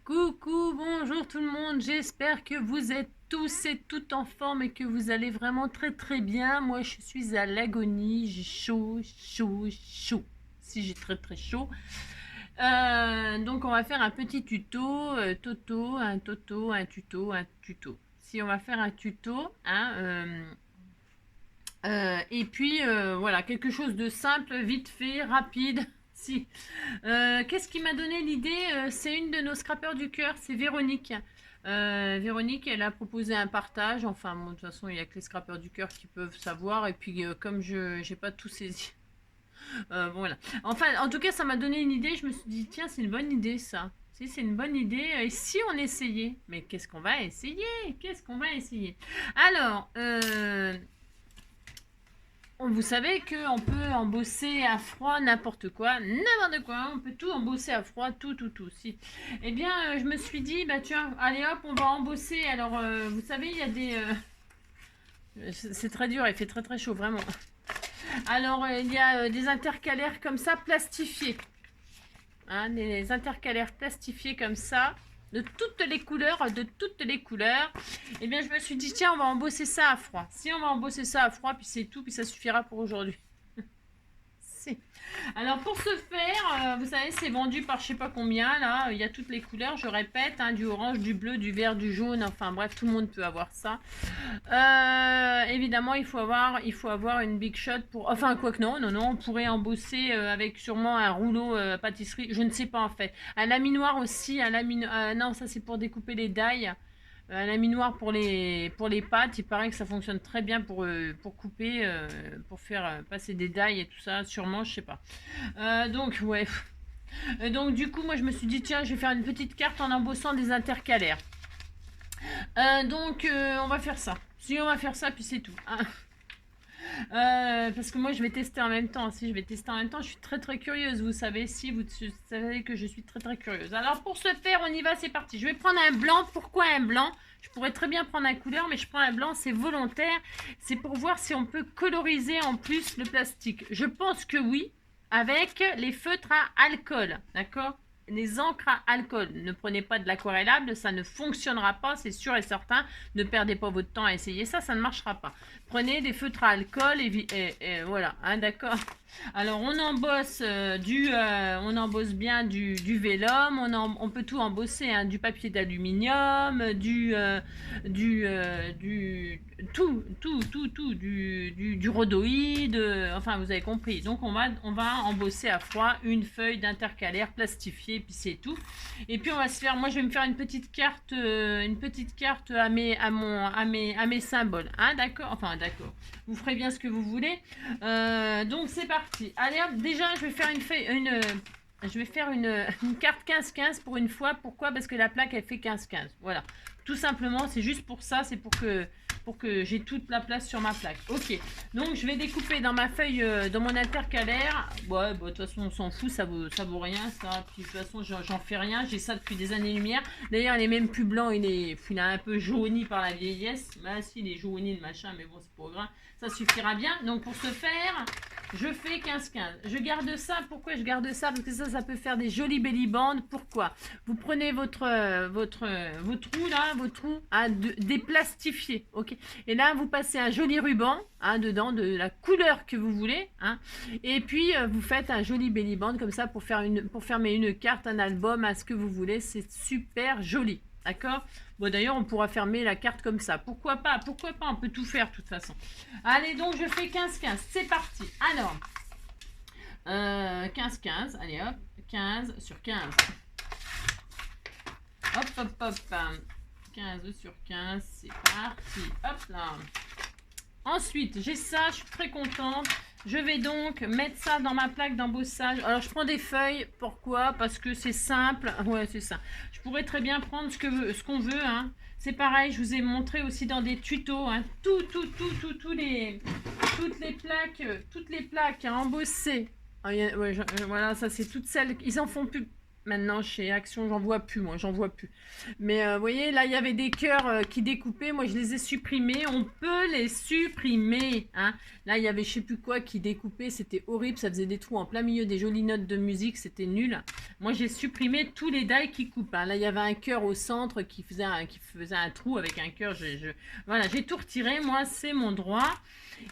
Coucou, bonjour tout le monde, j'espère que vous êtes tous et toutes en forme et que vous allez vraiment très bien. Moi je suis à l'agonie, j'ai chaud. Si j'ai très chaud. Donc on va faire un petit tuto, un tuto. Si on va faire un tuto, hein, et puis voilà, quelque chose de simple, vite fait, rapide. Si. Qu'est-ce qui m'a donné l'idée? C'est une de nos scrappeurs du cœur, c'est Véronique. Véronique, elle a proposé un partage. Enfin, bon, de toute façon, il n'y a que les scrappeurs du cœur qui peuvent savoir. Et puis, comme je n'ai pas tout saisi. Bon, voilà. Enfin, en tout cas, ça m'a donné une idée. Je me suis dit, tiens, c'est une bonne idée, ça. Si, c'est une bonne idée. Et si on essayait? Mais qu'est-ce qu'on va essayer? Qu'est-ce qu'on va essayer? Alors, vous savez qu'on peut embosser à froid n'importe quoi, on peut tout embosser à froid, tout, si. Eh bien, je me suis dit, bah tiens, allez hop, on va embosser. Alors, vous savez, il y a des... c'est très dur, il fait très chaud, vraiment. Alors, il y a des intercalaires comme ça, plastifiés. Hein, des intercalaires plastifiés comme ça, de toutes les couleurs, Eh bien, je me suis dit, tiens, on va embosser ça à froid. Si on va embosser ça à froid, puis c'est tout, puis ça suffira pour aujourd'hui. Alors pour ce faire, vous savez, c'est vendu par je sais pas combien, là, il y a toutes les couleurs, je répète, hein, du orange, du bleu, du vert, du jaune, enfin bref, tout le monde peut avoir ça. Évidemment, il faut avoir une big shot pour, enfin quoi que non, on pourrait embosser avec sûrement un rouleau pâtisserie, je ne sais pas en fait. Un laminoir aussi, non, ça c'est pour découper les dailles. Un laminoir pour les pâtes, il paraît que ça fonctionne très bien pour couper, pour faire passer des dailles et tout ça, sûrement, je sais pas. Donc, ouais. Donc, du coup, moi, je me suis dit, tiens, je vais faire une petite carte en embossant des intercalaires. Donc, on va faire ça. Si, on va faire ça, puis c'est tout. Hein. Parce que moi je vais tester en même temps. Si je vais tester en même temps, je suis très curieuse. Vous savez, si vous savez que je suis très curieuse. Alors pour ce faire, on y va, c'est parti. Je vais prendre un blanc. Pourquoi un blanc? Je pourrais très bien prendre un couleur, mais je prends un blanc, c'est volontaire. C'est pour voir si on peut coloriser en plus le plastique. Je pense que oui, avec les feutres à alcool, d'accord? Les encres à alcool. Ne prenez pas de l'aquarellable, ça ne fonctionnera pas, c'est sûr et certain. Ne perdez pas votre temps à essayer ça, ça ne marchera pas. Prenez des feutres à alcool et voilà, hein, d'accord. Alors on embosse on embosse bien du vélum, on peut tout embosser, hein, du papier d'aluminium, du rhodoïde, enfin vous avez compris. Donc on va embosser à froid une feuille d'intercalaire plastifiée, puis c'est tout. Et puis on va se faire, moi je vais me faire une petite carte à mes symboles, hein, d'accord. Enfin d'accord. Vous ferez bien ce que vous voulez. Donc c'est parti. Allez hop, déjà je vais faire une carte 15-15 pour une fois. Pourquoi? Parce que la plaque elle fait 15-15. Voilà. Tout simplement, c'est juste pour ça, c'est pour que j'ai toute la place sur ma plaque. Ok, donc je vais découper dans ma feuille, dans mon intercalaire. Ouais, bah, de toute façon, on s'en fout, ça vaut rien, ça. Puis de toute façon, j'en fais rien, j'ai ça depuis des années-lumière. D'ailleurs, il est même plus blanc, il est un peu jauni par la vieillesse. Bah si, il est jauni, le machin, mais bon, c'est pas grave. Ça suffira bien. Donc pour ce faire, je fais 15-15. Je garde ça. Pourquoi je garde ça? Parce que ça peut faire des jolies belly bands. Pourquoi? Vous prenez vos trous là, déplastifiés, ok. Et là, vous passez un joli ruban, hein, dedans de la couleur que vous voulez, hein. Et puis vous faites un joli belly band comme ça pour fermer une carte, un album, à ce que vous voulez. C'est super joli. D'accord? Bon, d'ailleurs, on pourra fermer la carte comme ça. Pourquoi pas? On peut tout faire, de toute façon. Allez, donc, je fais 15-15. C'est parti. Alors, 15-15. Allez, hop. 15 sur 15. Hop. 15 sur 15. C'est parti. Hop là. Ensuite, j'ai ça. Je suis très contente. Je vais donc mettre ça dans ma plaque d'embossage. Alors, je prends des feuilles. Pourquoi? Parce que c'est simple. Ouais, c'est ça. Je pourrais très bien prendre ce qu'on veut. Hein. C'est pareil, je vous ai montré aussi dans des tutos. Hein. Toutes les plaques à embosser. Ah, ouais, voilà, ça c'est toutes celles. Ils en font plus. Maintenant, chez Action, j'en vois plus, moi, j'en vois plus. Mais vous voyez, là, il y avait des cœurs qui découpaient. Moi, je les ai supprimés. On peut les supprimer. Hein. Là, il y avait je sais plus quoi qui découpait. C'était horrible. Ça faisait des trous en plein milieu des jolies notes de musique. C'était nul. Moi, j'ai supprimé tous les die qui coupent. Hein. Là, il y avait un cœur au centre qui faisait un trou avec un cœur. Voilà, j'ai tout retiré. Moi, c'est mon droit.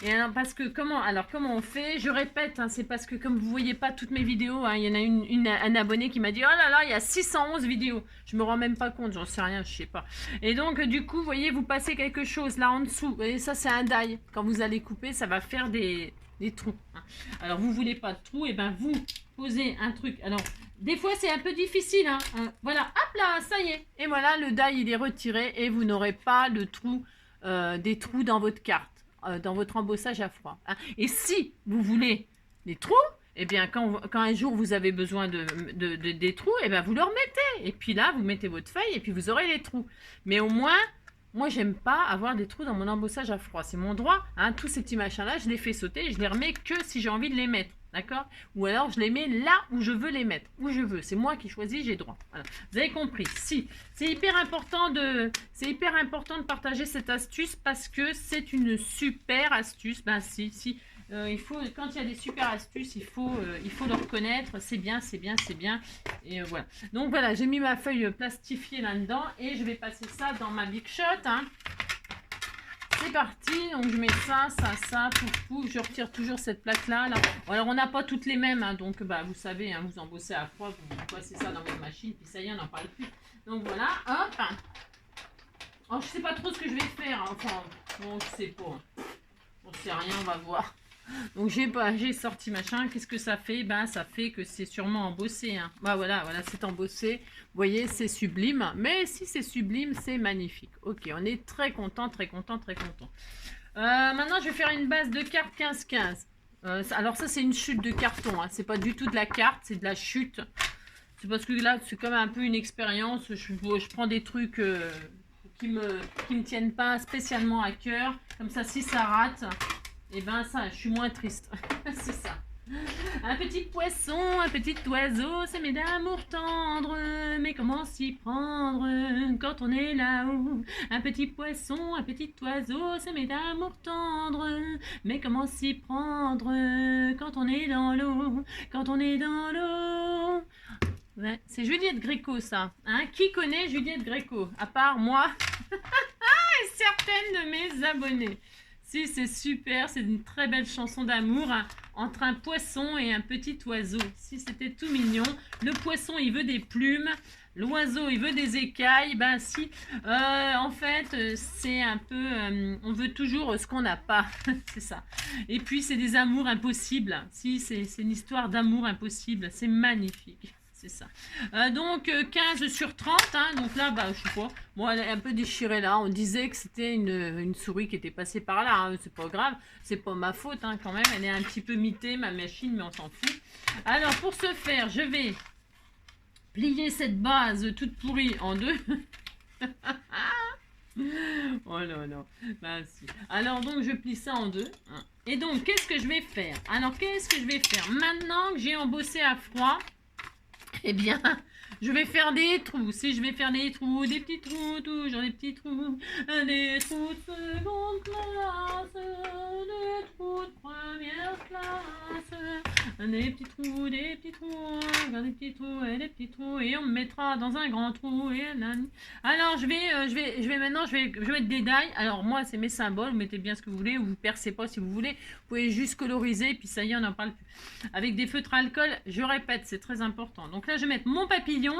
Et alors, parce que comment on fait? Je répète, hein, c'est parce que comme vous voyez pas toutes mes vidéos, hein, il y en a un abonné qui m'a dit oh là là, il y a 611 vidéos. Je me rends même pas compte, j'en sais rien, je sais pas. Et donc du coup, vous voyez, vous passez quelque chose là en dessous. Et ça, c'est un die. Quand vous allez couper, ça va faire des trous. Hein. Alors vous voulez pas de trous, et ben vous posez un truc. Alors des fois, c'est un peu difficile. Hein. Voilà, hop là, ça y est. Et voilà, le die il est retiré et vous n'aurez pas le trou, des trous dans votre carte. Dans votre embossage à froid. Hein. Et si vous voulez des trous, eh bien, quand un jour vous avez besoin des trous, eh bien, vous le remettez. Et puis là, vous mettez votre feuille et puis vous aurez les trous. Mais au moins, moi, j'aime pas avoir des trous dans mon embossage à froid. C'est mon droit. Hein. Tous ces petits machins-là, je les fais sauter et je les remets que si j'ai envie de les mettre. D'accord? Ou alors, je les mets là où je veux les mettre. Où je veux. C'est moi qui choisis, j'ai droit. Voilà. Vous avez compris. Si. C'est hyper important de partager cette astuce parce que c'est une super astuce. Ben si. Il faut, quand il y a des super astuces, il faut le reconnaître. C'est bien, c'est bien, c'est bien. Et voilà. Donc voilà, j'ai mis ma feuille plastifiée là-dedans et je vais passer ça dans ma Big Shot. Hein. C'est parti, donc je mets ça, pouf, je retire toujours cette plaque-là. Là. Alors, on n'a pas toutes les mêmes, hein, donc bah, vous savez, hein, vous embossez à froid, vous passez ça dans votre machine, puis ça y est, on n'en parle plus. Donc voilà, hop. Oh, je sais pas trop ce que je vais faire, hein. Enfin, bon, je sais pas. On sait rien, on va voir. Donc j'ai sorti machin, qu'est-ce que ça fait? Ben ça fait que c'est sûrement embossé. Hein. Bah voilà, c'est embossé. Vous voyez, c'est sublime. Mais si c'est sublime, c'est magnifique. Ok, on est très content, très content, très content. Maintenant, je vais faire une base de carte 15-15. Alors ça, c'est une chute de carton. Hein. C'est pas du tout de la carte, c'est de la chute. C'est parce que là, c'est comme un peu une expérience. Je prends des trucs qui me tiennent pas spécialement à cœur. Comme ça, si ça rate... Et ben ça, je suis moins triste. C'est ça. Un petit poisson, un petit oiseau, s'aimer d'amour tendre. Mais comment s'y prendre quand on est là-haut? Un petit poisson, un petit oiseau, s'aimer d'amour tendre. Mais comment s'y prendre quand on est dans l'eau? Quand on est dans l'eau. Ouais, c'est Juliette Gréco ça. Hein, qui connaît Juliette Gréco? À part moi et certaines de mes abonnés. Si, c'est super, c'est une très belle chanson d'amour hein, entre un poisson et un petit oiseau. Si, c'était tout mignon. Le poisson, il veut des plumes. L'oiseau, il veut des écailles. Ben si, en fait, c'est un peu... on veut toujours ce qu'on n'a pas. C'est ça. Et puis, c'est des amours impossibles. Si, c'est une histoire d'amour impossible. C'est magnifique. C'est ça. Donc 15 sur 30. Hein, donc là, bah, je sais pas. Bon, elle est un peu déchirée là. On disait que c'était une souris qui était passée par là. Hein, c'est pas grave. C'est pas ma faute hein, quand même. Elle est un petit peu mitée, ma machine, mais on s'en fout. Alors, pour ce faire, je vais plier cette base toute pourrie en deux. Oh là là. Bah, si. Alors, donc, je plie ça en deux. Hein. Et donc, qu'est-ce que je vais faire? Alors, qu'est-ce que je vais faire? Maintenant que j'ai embossé à froid, eh bien, je vais faire des trous. Si je vais faire des trous, des petits trous, toujours des petits trous. Des trous de seconde classe, des trous de première classe. Des petits trous, des petits trous et des petits trous. Et on me mettra dans un grand trou. Et alors, je vais maintenant, je vais mettre des die. Alors, moi, c'est mes symboles. Vous mettez bien ce que vous voulez. Ou vous percez pas si vous voulez. Vous pouvez juste coloriser. Puis ça y est, on n'en parle plus. Avec des feutres à alcool, je répète, c'est très important. Donc là, je vais mettre mon papillon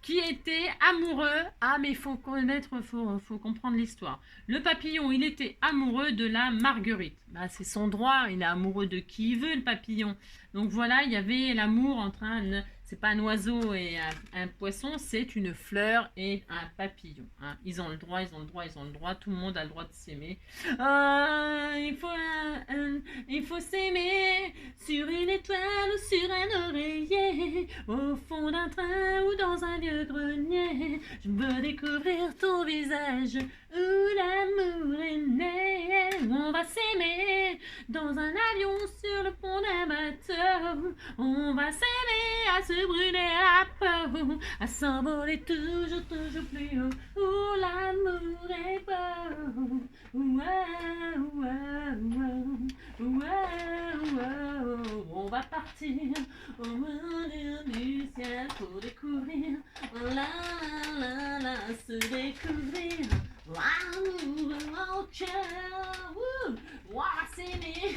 qui était amoureux. Ah, mais il faut connaître, faut comprendre l'histoire. Le papillon, il était amoureux de la marguerite. Bah, c'est son droit, il est amoureux de qui il veut, le papillon. Donc voilà, il y avait l'amour entre c'est pas un oiseau et un poisson, c'est une fleur et un papillon. Hein. Ils ont le droit, tout le monde a le droit de s'aimer. Il faut s'aimer sur une étoile ou sur un oreiller, au fond d'un train ou dans un vieux grenier. Je veux découvrir ton visage ou l'amour est né. On va s'aimer dans un avion sur le pont d'un bateau. On va s'aimer à se brûler la peau, à s'envoler toujours, toujours plus haut. Où l'amour est beau. Ouah, ouah, ouah, ouah, ouah. On va partir au monde du ciel pour découvrir, la la la, se découvrir. Waouh, mon cœur, waouh, s'aimer.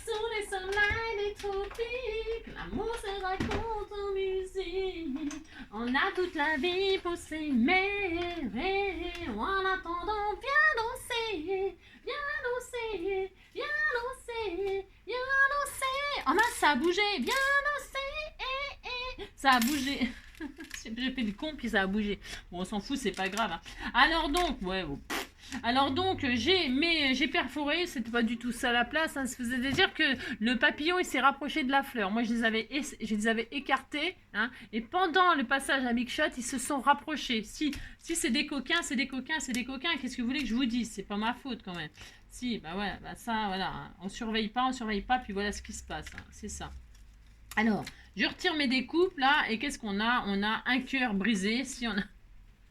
Sous les soleils des tropiques, l'amour se raconte en musique. On a toute la vie pour s'aimer. En attendant, viens danser, viens danser, viens danser, viens danser. Oh mince, ça a bougé, viens danser. Ça a bougé. J'ai fait du con puis ça a bougé. Bon, on s'en fout, c'est pas grave. Hein. Alors donc, ouais, bon. Alors donc j'ai perforé, c'était pas du tout ça la place, hein. Ça faisait dire que le papillon il s'est rapproché de la fleur. Moi je les avais écartés, hein, et pendant le passage à Big Shot ils se sont rapprochés. Si c'est des coquins, c'est des coquins, c'est des coquins, qu'est-ce que vous voulez que je vous dise? C'est pas ma faute quand même. Si, bah voilà, bah ça voilà, hein. On surveille pas, puis voilà ce qui se passe, hein. C'est ça. Alors, je retire mes découpes là, et qu'est-ce qu'on a? On a un cœur brisé,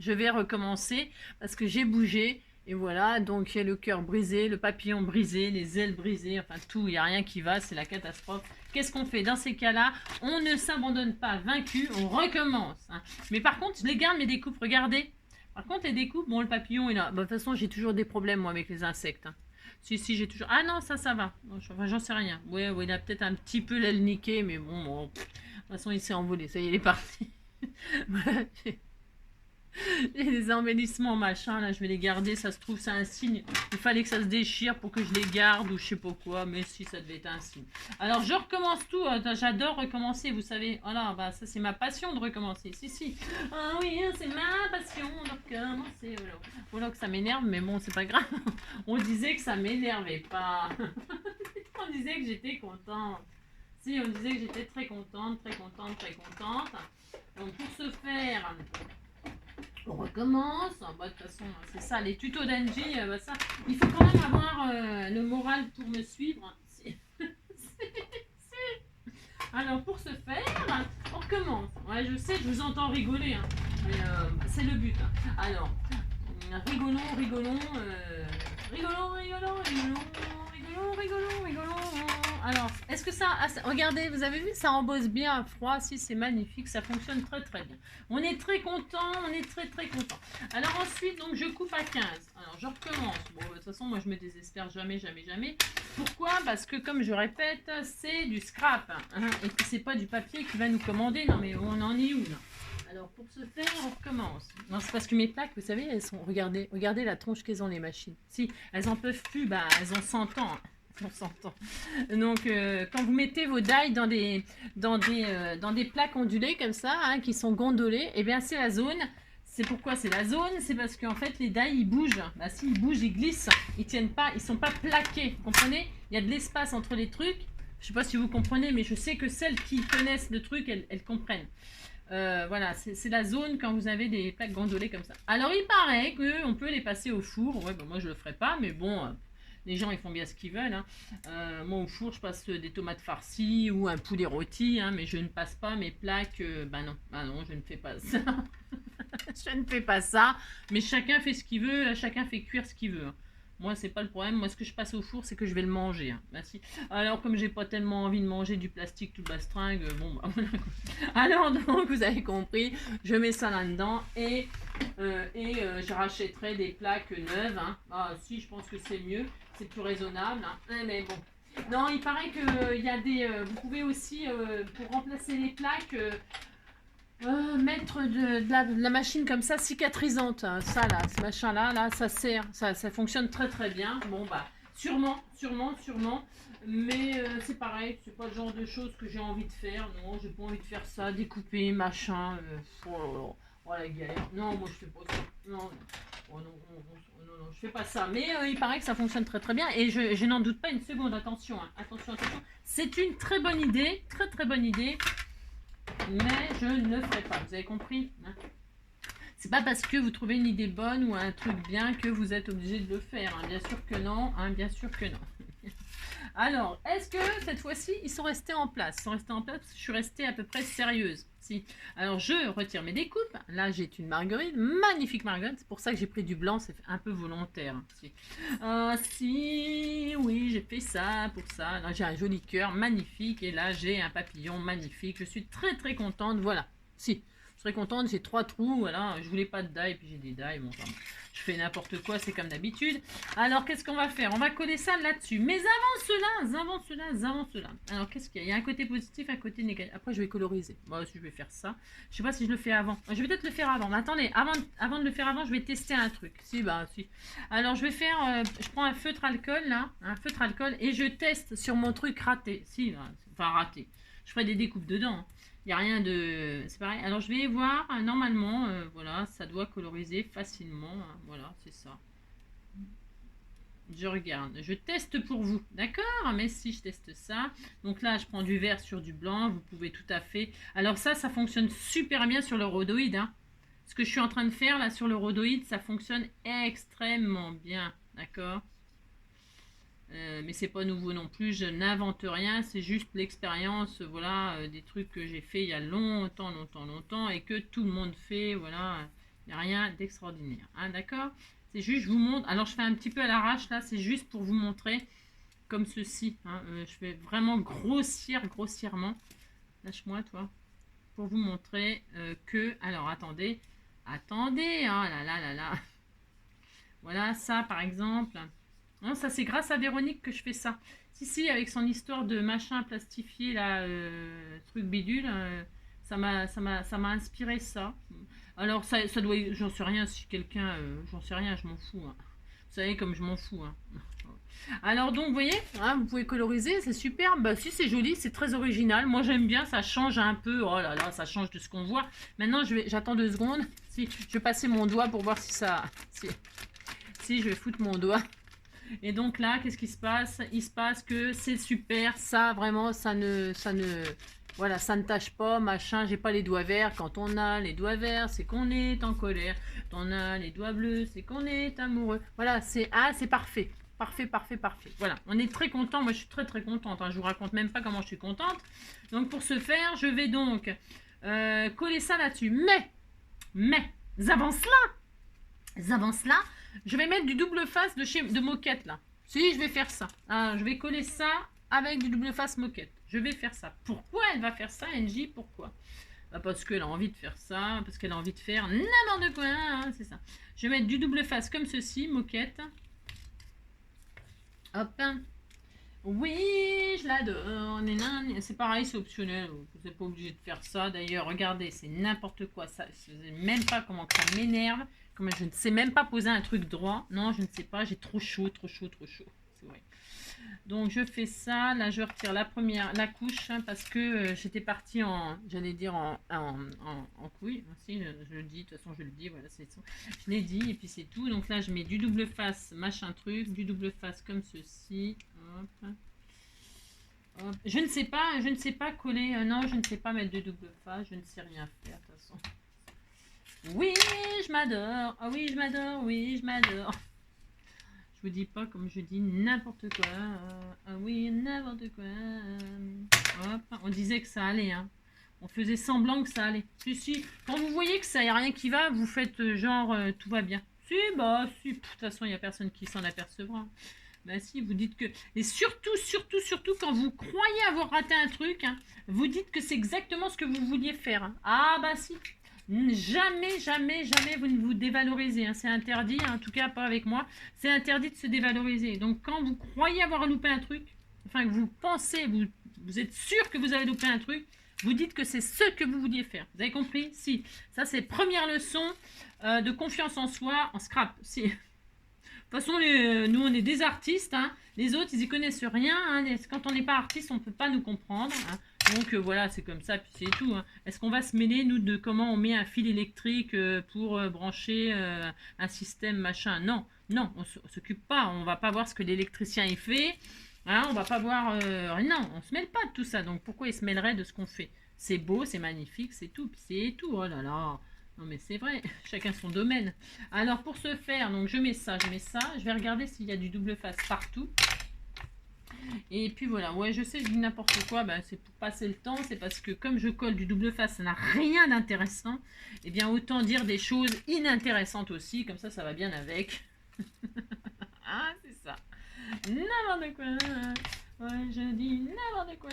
je vais recommencer parce que j'ai bougé. Et voilà, donc il y a le cœur brisé, le papillon brisé, les ailes brisées, enfin tout, il n'y a rien qui va, c'est la catastrophe. Qu'est-ce qu'on fait dans ces cas-là? On ne s'abandonne pas vaincu, on recommence. Hein. Mais par contre, je les garde mes découpes, regardez. Par contre, les découpes, bon, le papillon, il a... Bon, de toute façon, j'ai toujours des problèmes, moi, avec les insectes. Hein. Si, j'ai toujours... Ah non, ça va. Enfin, j'en sais rien. Ouais, il a peut-être un petit peu l'aile niquée, mais bon, de toute façon, il s'est envolé. Ça y est, il est parti. Voilà. J'ai des embellissements machin là, je vais les garder, ça se trouve c'est un signe, il fallait que ça se déchire pour que je les garde ou je sais pas quoi, mais si ça devait être un signe. Alors je recommence tout, j'adore recommencer, vous savez, voilà, bah ça c'est ma passion de recommencer, si. Ah oui, c'est ma passion de recommencer, voilà que ça m'énerve, mais bon c'est pas grave, on disait que ça m'énervait pas, on disait que j'étais contente. Si, on disait que j'étais très contente. Donc pour ce faire... On recommence. Bah, de toute façon, c'est ça, les tutos d'Angie, bah, ça, il faut quand même avoir le moral pour me suivre. Alors, pour ce faire, on recommence. Ouais, je sais, je vous entends rigoler, hein, mais c'est le but. Hein. Alors, rigolons. Alors, est-ce que ça... regardez, vous avez vu, ça embosse bien à froid. Si, c'est magnifique, ça fonctionne très très bien. On est très content, très content. Alors ensuite, donc je coupe à 15. Alors, je recommence. Bon, de toute façon, moi, je me désespère jamais. Pourquoi? Parce que, comme je répète, c'est du scrap. Hein, et que c'est pas du papier qui va nous commander. Non, mais on en est où, là? Alors, pour ce faire, on recommence. Non, c'est parce que mes plaques, vous savez, elles sont... Regardez la tronche qu'elles ont, les machines. Si, elles en peuvent plus, bah, elles ont 100 ans. On s'entend. Donc, quand vous mettez vos die dans des plaques ondulées comme ça, hein, qui sont gondolées, et bien c'est la zone. C'est pourquoi c'est la zone, c'est parce qu'en fait les die ils bougent. Bah si ils bougent, ils glissent, ils tiennent pas, ils sont pas plaqués. Vous comprenez? Il y a de l'espace entre les trucs. Je sais pas si vous comprenez, mais je sais que celles qui connaissent le truc, elles comprennent. Voilà, c'est la zone quand vous avez des plaques gondolées comme ça. Alors il paraît qu'on peut les passer au four. Ouais, bah, moi je le ferai pas, mais bon. Les gens, ils font bien ce qu'ils veulent. Hein. Moi, au four, je passe des tomates farcies ou un poulet rôti, hein, mais je ne passe pas mes plaques. Bah non, je ne fais pas ça. Je ne fais pas ça. Mais chacun fait ce qu'il veut, chacun fait cuire ce qu'il veut. Hein. Moi, c'est pas le problème. Moi, ce que je passe au four, c'est que je vais le manger. Hein. Bah, si. Alors, comme j'ai pas tellement envie de manger du plastique tout bastringue, bon, bah voilà. Alors, donc, vous avez compris, je mets ça là-dedans et je rachèterai des plaques neuves. Hein. Ah, si, je pense que c'est mieux. C'est plus raisonnable. Hein. Mais bon. Non, il paraît que y a des... vous pouvez aussi, pour remplacer les plaques... mettre de la machine comme ça cicatrisante, hein. Ça là, ce machin là, ça sert, ça fonctionne très très bien. Bon bah sûrement, mais c'est pareil, c'est pas le genre de choses que j'ai envie de faire. Non, j'ai pas envie de faire ça, découper machin. Oh la galère. Non, moi je fais pas ça. Non, je fais pas ça. Mais il paraît que ça fonctionne très très bien et je n'en doute pas une seconde. Attention, hein. Attention. C'est une très bonne idée, très bonne idée. Mais je ne le ferai pas, vous avez compris, hein? C'est pas parce que vous trouvez une idée bonne ou un truc bien que vous êtes obligé de le faire. Hein. Bien sûr que non. Hein, bien sûr que non. Alors, est-ce que cette fois-ci, ils sont restés en place? Ils sont restés en place parce que je suis restée à peu près sérieuse. Si. Alors, je retire mes découpes. Là, j'ai une marguerite, magnifique marguerite. C'est pour ça que j'ai pris du blanc, c'est un peu volontaire. Si. Si, oui, j'ai fait ça pour ça. Là, j'ai un joli cœur magnifique. Et là, j'ai un papillon magnifique. Je suis très, très contente. Voilà. Si. Je serais contente, j'ai 3 trous, voilà, je voulais pas de die, puis j'ai des die, bon, enfin, je fais n'importe quoi, c'est comme d'habitude. Alors, qu'est-ce qu'on va faire? On va coller ça là-dessus, mais avant cela. Alors, qu'est-ce qu'il y a? Il y a un côté positif, un côté négatif. Après, je vais coloriser. Moi aussi, je vais faire ça. Je sais pas si je le fais avant. Je vais peut-être le faire avant, mais attendez, avant de le faire avant, je vais tester un truc. Si, bah, si. Alors, je vais faire, je prends un feutre alcool, là, un feutre alcool, et je teste sur mon truc raté. Si, enfin, raté. Je ferai des découpes dedans, il n'y a rien de... C'est pareil. Alors, je vais voir. Normalement, voilà, ça doit coloriser facilement. Hein, voilà, c'est ça. Je regarde. Je teste pour vous. D'accord? Mais si je teste ça. Donc là, je prends du vert sur du blanc. Vous pouvez tout à fait... Alors ça fonctionne super bien sur le rhodoïde. Hein. Ce que je suis en train de faire là sur le rhodoïde, ça fonctionne extrêmement bien. D'accord? Mais c'est pas nouveau non plus, je n'invente rien, c'est juste l'expérience, voilà, des trucs que j'ai fait il y a longtemps, et que tout le monde fait, voilà, il n'y a rien d'extraordinaire, hein, d'accord? C'est juste, je vous montre, alors je fais un petit peu à l'arrache là, c'est juste pour vous montrer, comme ceci, hein, je vais vraiment grossièrement, lâche-moi toi, pour vous montrer que, alors attendez, oh là, voilà, ça par exemple... Non, ça c'est grâce à Véronique que je fais ça. Si, avec son histoire de machin plastifié, là, truc bidule, ça m'a inspiré ça. Alors ça doit, j'en sais rien si quelqu'un, j'en sais rien, je m'en fous. Hein. Vous savez comme je m'en fous. Hein. Alors donc, vous voyez, hein, vous pouvez coloriser, c'est super. Bah si, c'est joli, c'est très original. Moi j'aime bien, ça change un peu. Oh là là, ça change de ce qu'on voit. Maintenant, j'attends 2 secondes. Si, je vais passer mon doigt pour voir si ça... Si je vais foutre mon doigt. Et donc là, qu'est-ce qui se passe? Il se passe que c'est super, ça vraiment, voilà, ça ne tâche pas, machin, j'ai pas les doigts verts. Quand on a les doigts verts, c'est qu'on est en colère. Quand on a les doigts bleus, c'est qu'on est amoureux. Voilà, c'est parfait. Parfait. Voilà, on est très content. Moi, je suis très contente. Hein. Je vous raconte même pas comment je suis contente. Donc, pour ce faire, je vais donc coller ça là-dessus. Mais, avant cela, je vais mettre du double face de Moquette là. Si, je vais faire ça. Je vais coller ça avec du double face Moquette. Je vais faire ça. Pourquoi elle va faire ça, NJ? Pourquoi? Bah parce qu'elle a envie de faire ça, parce qu'elle a envie de faire n'importe quoi. Hein, c'est ça. Je vais mettre du double face comme ceci, Moquette. Hop. Oui, je l'adore. C'est pareil, c'est optionnel. Vous n'êtes pas obligé de faire ça. D'ailleurs, regardez, c'est n'importe quoi. Ça, je ne sais même pas comment que ça m'énerve. Comme je ne sais même pas poser un truc droit. Non, je ne sais pas. J'ai trop chaud. C'est vrai. Donc, je fais ça. Là, je retire la couche hein, parce que j'étais partie j'allais dire en couille. Si, je le dis. De toute façon, je le dis. Voilà, c'est ça. Je l'ai dit et puis c'est tout. Donc là, je mets du double face, machin truc. Du double face comme ceci. Hop. Hop. Je ne sais pas coller. Non, je ne sais pas mettre de double face. Je ne sais rien faire de toute façon. Oui, je m'adore. Ah oui, je m'adore. Je vous dis pas comme je dis n'importe quoi. Ah oui, n'importe quoi. Hop. On disait que ça allait. Hein. On faisait semblant que ça allait. Si. Quand vous voyez que ça n'y a rien qui va, vous faites genre tout va bien. Si. De toute façon, il n'y a personne qui s'en apercevra. Bah si, vous dites que... Et surtout, quand vous croyez avoir raté un truc, hein, vous dites que c'est exactement ce que vous vouliez faire. Hein. Ah bah si. Jamais vous ne vous dévalorisez. Hein. C'est interdit, en tout cas pas avec moi. C'est interdit de se dévaloriser. Donc quand vous croyez avoir loupé un truc, enfin que vous pensez, vous êtes sûr que vous avez loupé un truc, vous dites que c'est ce que vous vouliez faire. Vous avez compris? Si. Ça c'est première leçon de confiance en soi en scrap. Si. De toute façon, nous on est des artistes. Hein. Les autres, ils y connaissent rien. Hein. Quand on n'est pas artiste, on ne peut pas nous comprendre. Hein. Donc voilà, c'est comme ça, puis c'est tout. Hein. Est-ce qu'on va se mêler, nous, de comment on met un fil électrique pour brancher un système, machin? Non, on s'occupe pas. On va pas voir ce que l'électricien y fait. Hein, on va pas voir... non, on se mêle pas de tout ça. Donc pourquoi il se mêlerait de ce qu'on fait? C'est beau, c'est magnifique, c'est tout. Puis c'est tout. Oh là là. Non mais c'est vrai, chacun son domaine. Alors pour ce faire, donc je mets ça, je vais regarder s'il y a du double face partout. Et puis voilà, ouais je sais, je dis n'importe quoi, ben, c'est pour passer le temps, c'est parce que comme je colle du double face, ça n'a rien d'intéressant, et bien autant dire des choses inintéressantes aussi, comme ça va bien avec. Ah c'est ça, n'importe quoi, ouais je dis n'importe quoi.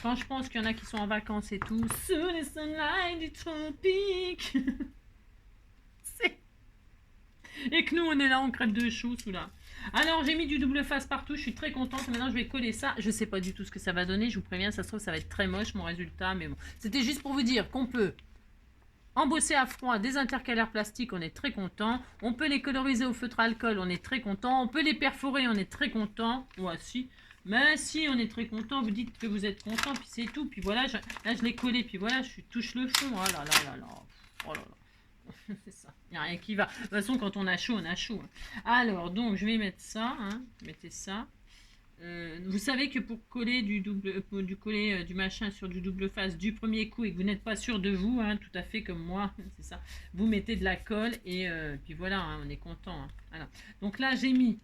Quand je pense qu'il y en a qui sont en vacances et tout, sous les sunlight du tropique. Et que nous on est là, on crève de chaud sous là. Alors j'ai mis du double face partout, je suis très contente. Maintenant je vais coller ça. Je sais pas du tout ce que ça va donner, je vous préviens, ça se trouve ça va être très moche mon résultat. Mais bon, c'était juste pour vous dire qu'on peut embosser à froid des intercalaires plastiques, on est très content. On peut les coloriser au feutre à alcool, on est très content. On peut les perforer, on est très content. Ouais si. Mais si on est très content, vous dites que vous êtes content, puis c'est tout. Puis voilà, là je l'ai collé, puis voilà, je touche le fond. Oh là là là là. Oh là là. C'est ça, il n'y a rien qui va. De toute façon, quand on a chaud, on a chaud. Alors, donc, je vais mettre ça. Hein. Mettez ça. Vous savez que pour coller du machin sur du double face du premier coup et que vous n'êtes pas sûr de vous, hein, tout à fait comme moi, c'est ça. Vous mettez de la colle et puis voilà, hein, on est content. Hein. Voilà. Donc là, j'ai mis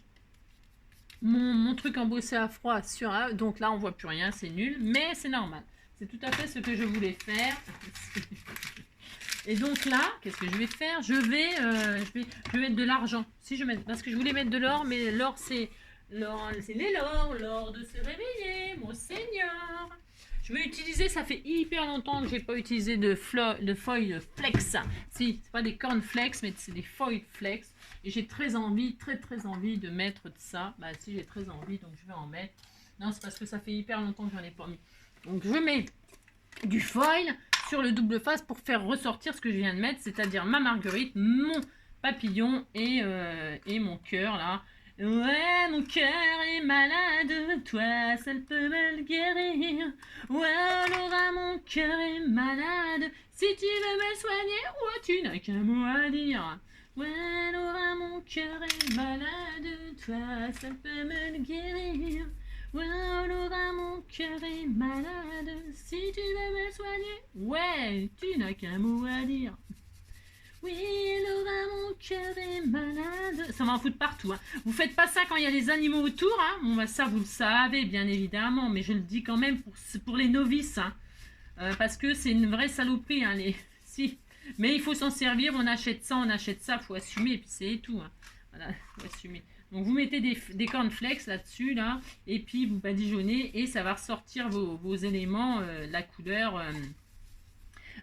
mon truc embossé à froid sur. Donc là, on voit plus rien, c'est nul, mais c'est normal. C'est tout à fait ce que je voulais faire. Et donc là, qu'est-ce que je vais faire? Je vais mettre de l'argent. Si je mets, parce que je voulais mettre de l'or, mais l'or c'est l'or de se réveiller, mon Seigneur. Je vais utiliser, ça fait hyper longtemps que j'ai pas utilisé de foil flex. Si, c'est pas des cornflakes, mais c'est des foil flex. Et j'ai très envie de mettre de ça. Bah si, j'ai très envie, donc je vais en mettre. Non, c'est parce que ça fait hyper longtemps que j'en ai pas mis. Donc je mets du foil sur le double face pour faire ressortir ce que je viens de mettre, c'est-à-dire ma marguerite, mon papillon et mon cœur là. Ouais, mon cœur est malade, toi seul peux me le guérir. Ouais, Laura, mon cœur est malade, si tu veux me soigner, ouais, tu n'as qu'un mot à dire. Ouais, Laura, mon cœur est malade, toi seul peux me le guérir. Ouais, Laura, mon cœur est malade, si tu veux me soigner, ouais, tu n'as qu'un mot à dire. Oui, Laura, mon cœur est malade. Ça m'en fout partout. Hein. Vous faites pas ça quand il y a les animaux autour. Hein. Bon, bah, ça, vous le savez, bien évidemment. Mais je le dis quand même pour les novices. Hein. Parce que c'est une vraie saloperie. Hein, si. Mais il faut s'en servir. On achète ça. Faut assumer. Et puis c'est tout. Hein. Voilà, faut assumer. Donc, vous mettez des cornflakes là-dessus. Là, et puis, vous badigeonnez. Et ça va ressortir vos éléments. La couleur...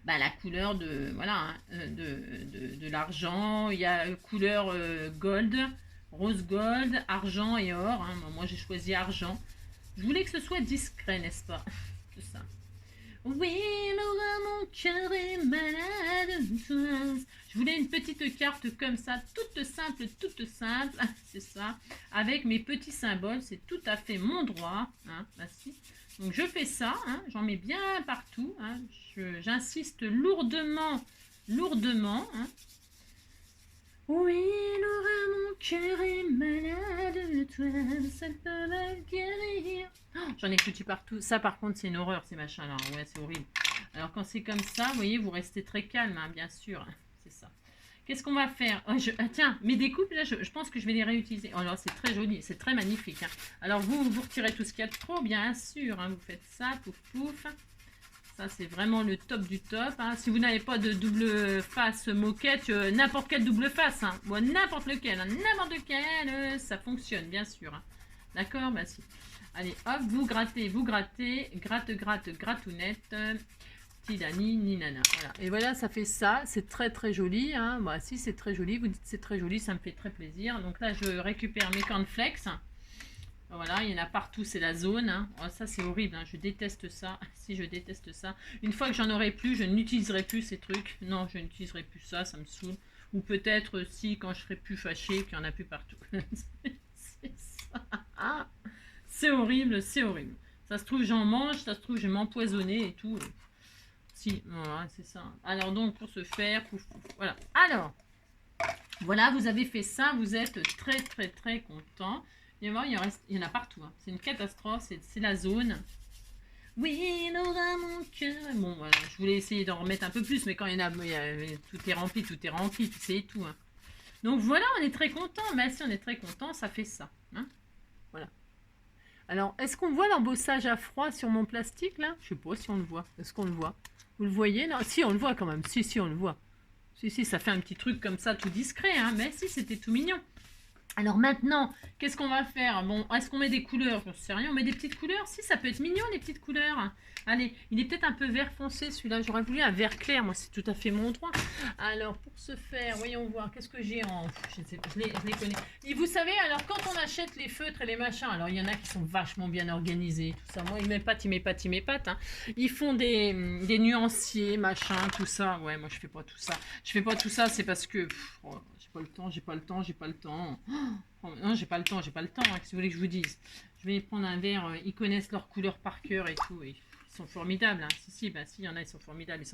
la couleur de voilà de l'argent, il y a couleur gold, rose gold, argent et or. Hein. Moi j'ai choisi argent. Je voulais que ce soit discret, n'est-ce pas? C'est ça. Oui, Laura, mon cœur est malade. Je voulais une petite carte comme ça, toute simple, c'est ça, avec mes petits symboles. C'est tout à fait mon droit. Hein. Bah, si. Donc je fais ça, hein, j'en mets bien partout, hein, j'insiste lourdement. Hein. Oui, Laura, mon cœur est malade, toi, ça peut me guérir. Oh, j'en ai foutu partout. Ça par contre c'est une horreur ces machins là, ouais c'est horrible. Alors quand c'est comme ça, vous voyez, vous restez très calme, hein, bien sûr, c'est ça. Qu'est-ce qu'on va faire? Tiens, mes découpes, là, je pense que je vais les réutiliser. Oh là, c'est très joli, c'est très magnifique. Hein. Alors, vous retirez tout ce qu'il y a de trop, bien sûr. Hein. Vous faites ça, pouf, pouf. Ça, c'est vraiment le top du top. Hein. Si vous n'avez pas de double face moquette, n'importe quel double face, hein. Bon, n'importe lequel, ça fonctionne, bien sûr. Hein. D'accord? Bah, si. Allez, hop, vous grattez, gratte, gratounette. Tidani, ninana. Voilà. Et voilà, ça fait ça. C'est très joli. Hein. Bah, si, c'est très joli. Vous dites c'est très joli, ça me fait très plaisir. Donc là, je récupère mes cornflakes. Voilà, il y en a partout, c'est la zone. Hein. Oh, ça, c'est horrible. Hein. Je déteste ça. Si, je déteste ça. Une fois que j'en aurai plus, je n'utiliserai plus ces trucs. Non, je n'utiliserai plus ça. Ça me saoule. Ou peut-être, si, quand je serai plus fâchée, qu'il n'y en a plus partout. C'est ça. C'est horrible, c'est horrible. Ça se trouve, j'en mange. Ça se trouve, je vais m'empoisonner et tout. Si, voilà, c'est ça. Alors donc, pour ce faire, pouf, pouf, voilà. Alors, voilà, vous avez fait ça, vous êtes très content. Il y en a partout. Hein. C'est une catastrophe, c'est la zone. Oui, il aura mon cœur. Bon, voilà, je voulais essayer d'en remettre un peu plus, mais quand tout est rempli, tu sais et tout. Hein. Donc voilà, on est très content. Mais si on est très content, ça fait ça. Hein. Voilà. Alors, est-ce qu'on voit l'embossage à froid sur mon plastique là? Je sais pas si on le voit. Est-ce qu'on le voit? Vous le voyez là? Si, on le voit quand même. Si, on le voit. Si, ça fait un petit truc comme ça, tout discret. Hein. Mais si, c'était tout mignon. Alors maintenant, qu'est-ce qu'on va faire? Bon, est-ce qu'on met des couleurs? Je ne sais rien, on met des petites couleurs? Si, ça peut être mignon, les petites couleurs. Allez, il est peut-être un peu vert foncé, celui-là. J'aurais voulu un vert clair, moi, c'est tout à fait mon droit. Alors, pour ce faire, voyons voir, qu'est-ce que j'ai en... Je ne sais pas, je les connais. Et vous savez, alors, quand on achète les feutres et les machins, alors, il y en a qui sont vachement bien organisés, tout ça. Moi, ils m'épatent. Hein. Ils font des nuanciers, machin, tout ça. Ouais, moi, je fais pas tout ça. Je fais pas tout ça, c'est parce que... j'ai pas le temps. Oh, non, j'ai pas le temps. Hein, qu'est-ce que vous voulez que je vous dise? Je vais prendre un verre, ils connaissent leurs couleurs par cœur et tout. Et ils sont formidables. Hein. Si, il y en a, ils sont formidables,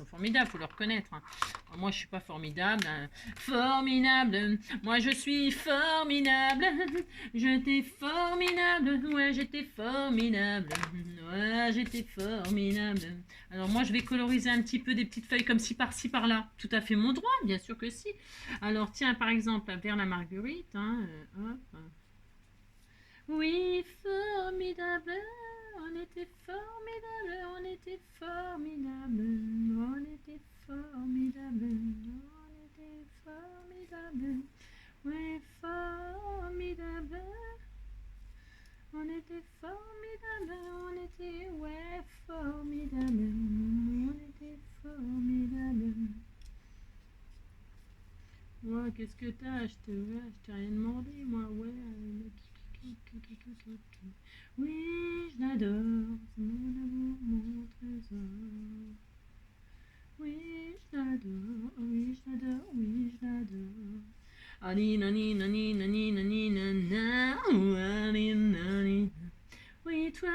faut le reconnaître. Hein. Alors, moi, je suis pas formidable. Hein. Formidable. Moi, je suis formidable. J'étais formidable. Ouais, j'étais formidable. Ouais, j'étais formidable. Alors, moi, je vais coloriser un petit peu des petites feuilles comme ci, par-ci, par-là. Tout à fait mon droit, bien sûr que si. Alors, tiens, par exemple, vers la marguerite. Hein, hop. Oui, formidable, on était formidable, on était formidable, on était formidable, on était formidable, oui, formidable, on était formidable, on était, ouais, formidable, on était formidable. Ouais, qu'est-ce que t'as? Je t'ai rien demandé, moi, ouais. Oui, je l'adore, c'est mon amour, mon trésor. Oui, je l'adore, oui, je l'adore, oui, je l'adore. Anina, nina, nina, nina, nina, na, anina, nina. Oui, toi,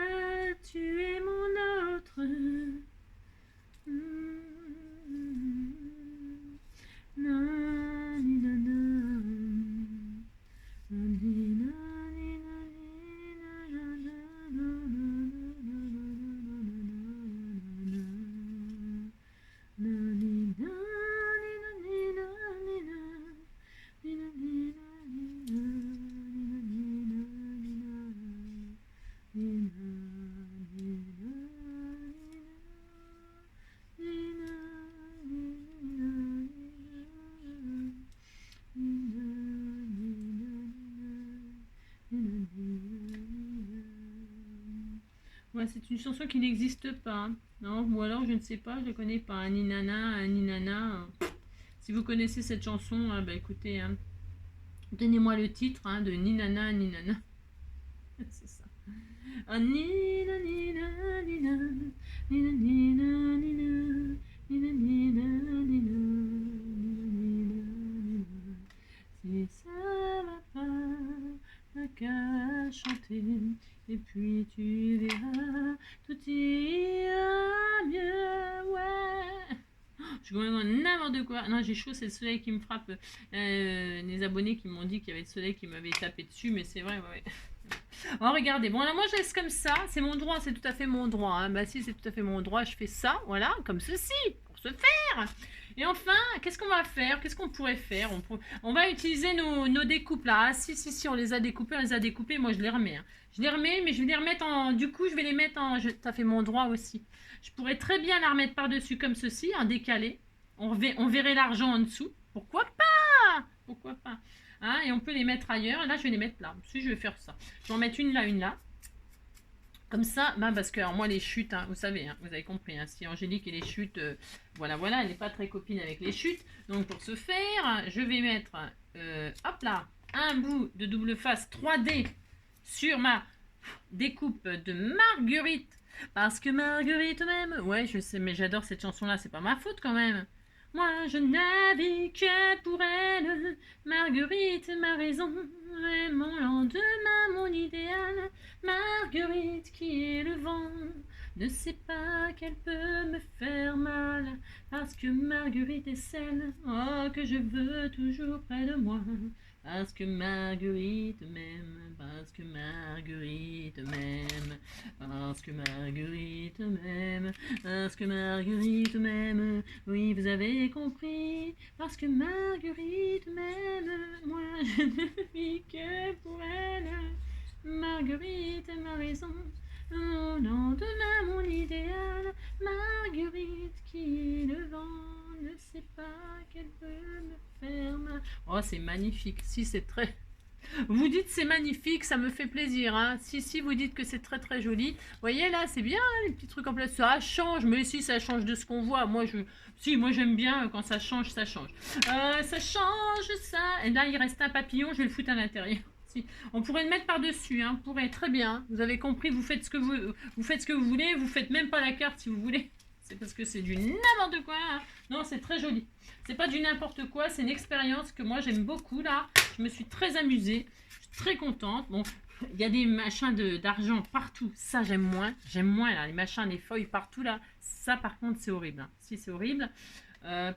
tu es mon autre. Ouais, c'est une chanson qui n'existe pas. Non, ou alors je ne sais pas, je ne connais pas. Ninana, ninana. Si vous connaissez cette chanson, bah écoutez, hein, donnez-moi le titre hein, de Ninana, ninana. C'est ça. Ah, nina, nina, nina, nina, nina, nina, nina, nina, nina, nina, si ça va pas, t'as qu'à chanter, et puis tu verras, tout ira mieux, ouais. Je comprends n'importe quoi. Non, j'ai chaud, c'est le soleil qui me frappe. Les abonnés qui m'ont dit qu'il y avait le soleil qui m'avait tapé dessus, mais c'est vrai, ouais. Oh, regardez, bon, là, moi, je laisse comme ça. C'est mon droit, c'est tout à fait mon droit. Hein. Bah, si, c'est tout à fait mon droit, je fais ça, voilà, comme ceci, pour se faire. Et enfin, qu'est-ce qu'on va faire? Qu'est-ce qu'on pourrait faire? On va utiliser nos découpes, là. Ah, si, on les a découpés, Moi, je les remets. Hein. Je les remets, mais je vais les remettre en... Du coup, je vais les mettre en... Ça fait mon droit aussi. Je pourrais très bien la remettre par-dessus, comme ceci, en décalé. On verrait l'argent en dessous. Pourquoi pas? Pourquoi pas? Hein, et on peut les mettre ailleurs. Là, je vais les mettre là. Si je vais faire ça. Je vais en mettre une là. Comme ça, bah parce que alors moi les chutes, hein, vous savez, hein, vous avez compris, hein, si Angélique et les chutes, voilà, elle n'est pas très copine avec les chutes. Donc pour ce faire, je vais mettre, hop là, un bout de double face 3D sur ma découpe de Marguerite. Parce que Marguerite même, ouais je sais, mais j'adore cette chanson-là, c'est pas ma faute quand même. Moi je navigue que pour elle, Marguerite, ma raison, est mon lendemain, mon idéal. Marguerite qui est le vent, ne sait pas qu'elle peut me faire mal, parce que Marguerite est celle que je veux toujours près de moi. Parce que Marguerite m'aime, parce que Marguerite m'aime, parce que Marguerite m'aime, parce que Marguerite m'aime. Oui, vous avez compris, parce que Marguerite m'aime. Moi, je ne vis que pour elle. Marguerite est ma raison, mon lendemain, mon idéal. Marguerite qui le vent ne sait pas qu'elle peut me faire mal. Oh, c'est magnifique. Si, c'est très... Vous dites c'est magnifique, ça me fait plaisir. Hein. Si, vous dites que c'est très très joli. Vous voyez là, c'est bien, hein, les petits trucs en place. Ça change, mais si ça change de ce qu'on voit. Moi, j'aime bien quand ça change, ça change. Ça change, ça. Et là, il reste un papillon, je vais le foutre à l'intérieur. Si. On pourrait le mettre par-dessus, hein. On pourrait, très bien. Vous avez compris, vous faites ce que vous voulez, vous faites même pas la carte si vous voulez. C'est parce que c'est du n'importe quoi. Hein. Non, c'est très joli. C'est pas du n'importe quoi, c'est une expérience que moi j'aime beaucoup là. Je me suis très amusée, je suis très contente. Bon, il y a des machins d'argent partout, ça j'aime moins. J'aime moins là, les machins, les feuilles partout là. Ça par contre c'est horrible. Hein. Si c'est horrible.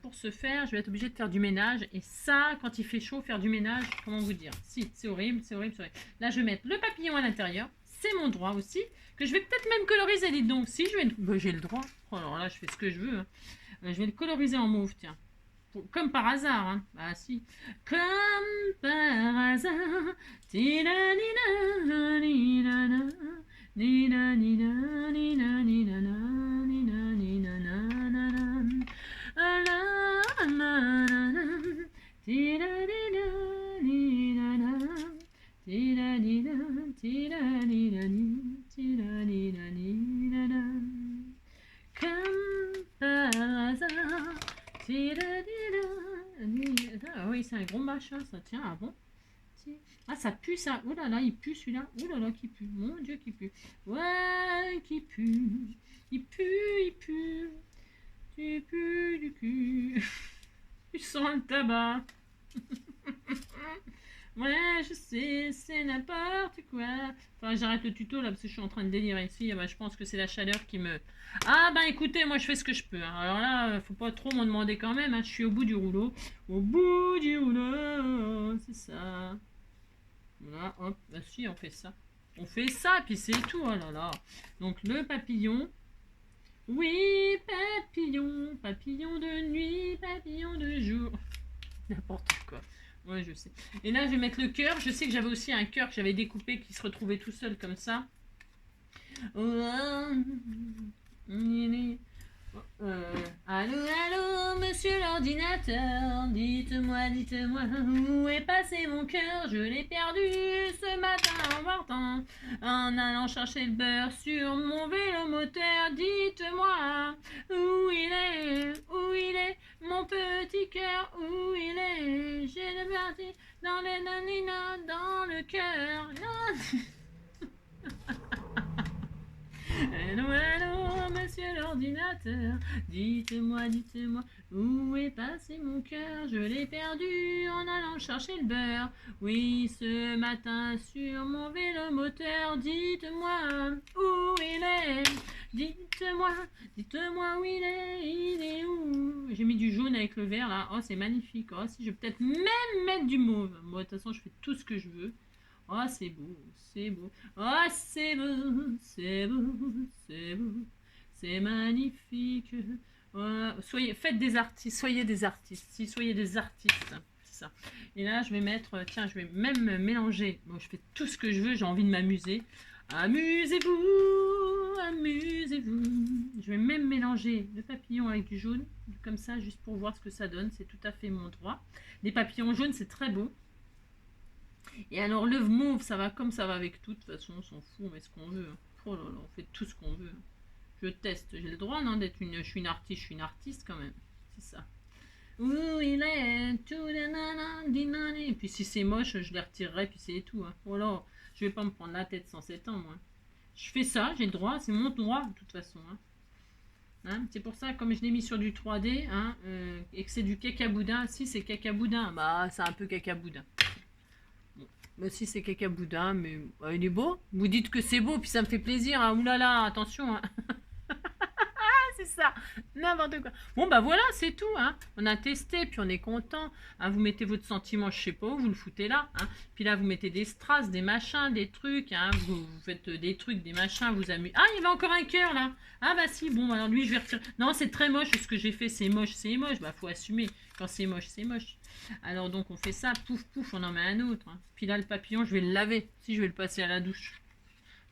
Pour ce faire, je vais être obligée de faire du ménage. Et ça, quand il fait chaud, faire du ménage, comment vous dire? Si, c'est horrible, c'est horrible, c'est horrible. Là, je vais mettre le papillon à l'intérieur. C'est mon droit aussi. Que je vais peut-être même coloriser, dites donc. Si, je vais... Ben, j'ai le droit. Oh, alors là, je fais ce que je veux. Hein. Je vais le coloriser en mauve, tiens. Comme par hasard, hein. Bah si. Comme par hasard. Tila, nina, nina, nina, nina, nina, nina, nina, nina, nina, nina. Ah oui, c'est un gros machin, ça tient. Ah bon? Ah, ça pue ça. Oh là là, il pue celui-là. Oh là là, qui pue. Mon Dieu, qui pue. Ouais, qui pue. Il pue, il pue. Tu pues du cul. Tu sens le tabac. Ouais, je sais, c'est n'importe quoi. Enfin, j'arrête le tuto là parce que je suis en train de délirer ici. Bah, je pense que c'est la chaleur qui me... Ah ben écoutez, moi je fais ce que je peux. Hein. Alors là, faut pas trop m'en demander quand même. Hein. Je suis au bout du rouleau. Au bout du rouleau, c'est ça. Voilà, hop, bah si, on fait ça. On fait ça, puis c'est tout, oh là là. Donc le papillon. Oui, papillon, papillon de nuit, papillon de jour. N'importe quoi. Ouais, je sais. Et là, je vais mettre le cœur. Je sais que j'avais aussi un cœur que j'avais découpé qui se retrouvait tout seul comme ça. Allô, allô, monsieur l'ordinateur, dites-moi, où est passé mon cœur? Je l'ai perdu ce matin en partant, en allant chercher le beurre sur mon vélo moteur. Dites-moi, où il est, mon petit cœur, où il est? J'ai le parti dans les naninas, dans le cœur. Allô, allô, monsieur l'ordinateur, dites-moi, où est passé mon cœur? Je l'ai perdu en allant chercher le beurre. Oui, ce matin sur mon vélo moteur. Dites-moi, où il est? Dites-moi où il est où? J'ai mis du jaune avec le vert là. Oh, c'est magnifique. Oh, si je vais peut-être même mettre du mauve. Bon, de toute façon, je fais tout ce que je veux. Oh, c'est beau, c'est beau. Oh, c'est beau, c'est beau, c'est beau. C'est magnifique. Faites des artistes, soyez des artistes. Si, soyez des artistes. C'est ça. Et là, je vais mettre, tiens, je vais même mélanger. Bon, je fais tout ce que je veux, j'ai envie de m'amuser. Amusez-vous, amusez-vous. Je vais même mélanger le papillon avec du jaune, comme ça, juste pour voir ce que ça donne. C'est tout à fait mon droit. Les papillons jaunes, c'est très beau. Et alors le mauve, ça va comme ça va avec tout. De toute façon, on s'en fout, on met ce qu'on veut. Oh là là, on fait tout ce qu'on veut. Je teste. J'ai le droit, non, d'être une... Je suis une artiste quand même. C'est ça. Où il est, tout les nanas, et puis si c'est moche, je les retirerai, puis c'est tout. Hein. Oh là, je vais pas me prendre la tête sans 7 ans, moi. Je fais ça, j'ai le droit, c'est mon droit, de toute façon. Hein. Hein, c'est pour ça, comme je l'ai mis sur du 3D, hein, et que c'est du cacaboudin, si c'est cacaboudin, bah c'est un peu cacaboudin. Bah si c'est cacaboudin, mais bah, il est beau. Vous dites que c'est beau, puis ça me fait plaisir. Hein. Oulala, attention. Hein. C'est ça, n'importe quoi. Bon, bah voilà, c'est tout. Hein. On a testé, puis on est content. Hein, vous mettez votre sentiment, je sais pas où, vous le foutez là. Hein. Puis là, vous mettez des strass, des machins, des trucs. Hein. Vous faites des trucs, des machins, vous amusez. Ah, il y avait encore un cœur là. Ah, bah si, bon, alors lui, je vais retirer. Non, c'est très moche ce que j'ai fait, c'est moche, c'est moche. Bah, faut assumer. Quand c'est moche, c'est moche. Alors, donc, on fait ça, pouf, pouf, on en met un autre. Hein. Puis là, le papillon, je vais le laver. Si, je vais le passer à la douche.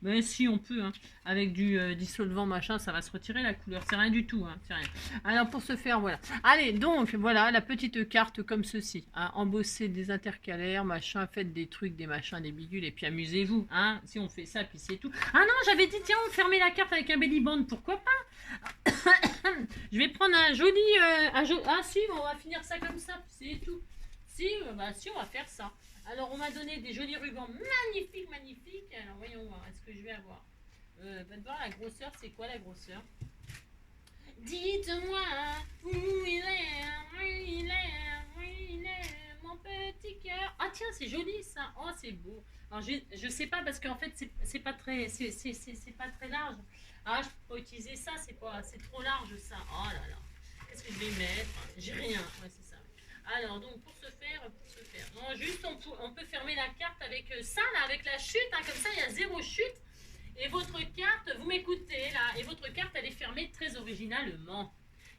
Mais si on peut, hein. Avec du dissolvant machin, ça va se retirer la couleur. C'est rien du tout, hein. C'est rien. Alors pour ce faire, voilà. Allez, donc voilà la petite carte comme ceci. Hein. Embosser des intercalaires, machin, faites des trucs, des machins, des bidules, et puis amusez-vous. Hein. Si on fait ça, puis c'est tout. Ah non, j'avais dit, tiens, on fermait la carte avec un belly band, pourquoi pas? Je vais prendre un joli, Ah si, on va finir ça comme ça, c'est tout. Si, bah si, on va faire ça. Alors, on m'a donné des jolis rubans magnifiques, magnifiques. Alors, voyons voir, est-ce que je vais avoir va te voir la grosseur, c'est quoi la grosseur? Dites-moi où il est, mon petit cœur. Ah tiens, c'est joli ça. Oh, c'est beau. Alors, je sais pas parce qu'en fait, c'est pas très, c'est pas très large. Ah, je peux pas utiliser ça, c'est trop large ça. Oh là là. Qu'est-ce que je vais mettre? J'ai rien. Ouais, c'est ça. Alors, donc, pour ce faire, non, juste, on peut fermer la carte avec ça, là, avec la chute, hein, comme ça, il y a 0 chute. Et votre carte, vous m'écoutez, là, et votre carte, elle est fermée très originalement.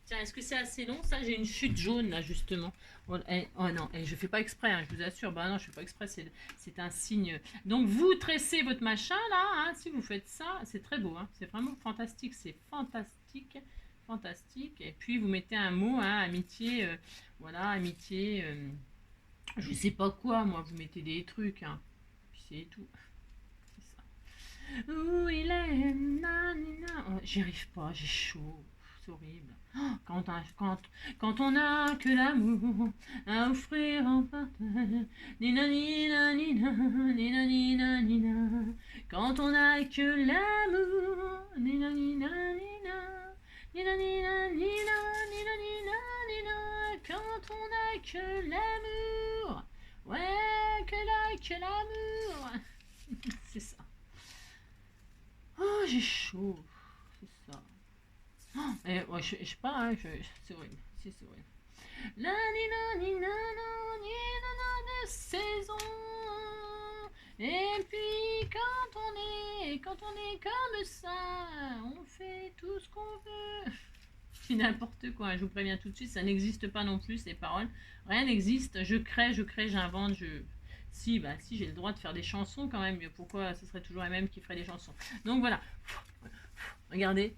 Tiens, est-ce que c'est assez long? Ça, j'ai une chute jaune, là, justement. Oh, non, je fais pas exprès, hein, je vous assure. Bah non, je fais pas exprès, c'est un signe. Donc, vous tressez votre machin, là, hein, si vous faites ça, c'est très beau, hein, c'est vraiment fantastique, c'est fantastique. Fantastique. Et puis vous mettez un mot, hein, amitié, voilà, amitié, je sais pas quoi, moi, vous mettez des trucs, hein. Puis c'est tout. C'est ça. Où il est, oh, j'y arrive pas, j'ai chaud, c'est horrible. Oh, quand on a que l'amour à offrir en partage, nina nina nina, nina nina nina. Quand on a que l'amour, nina nina nina. Nina, nina, nina, nina, nina, nina, quand on a que l'amour. Ouais, que l'amour. C'est ça. Oh, j'ai chaud. C'est ça. Oh, ouais, je sais pas, hein, c'est horrible. C'est horrible. La nina, nina, nina, de saison. Et puis quand on est comme ça, on fait tout ce qu'on veut. C'est n'importe quoi, je vous préviens tout de suite, ça n'existe pas non plus ces paroles. Rien n'existe, je crée, j'invente, Si, bah si, j'ai le droit de faire des chansons quand même, mais pourquoi ce serait toujours les mêmes qui feraient des chansons? Donc voilà, regardez.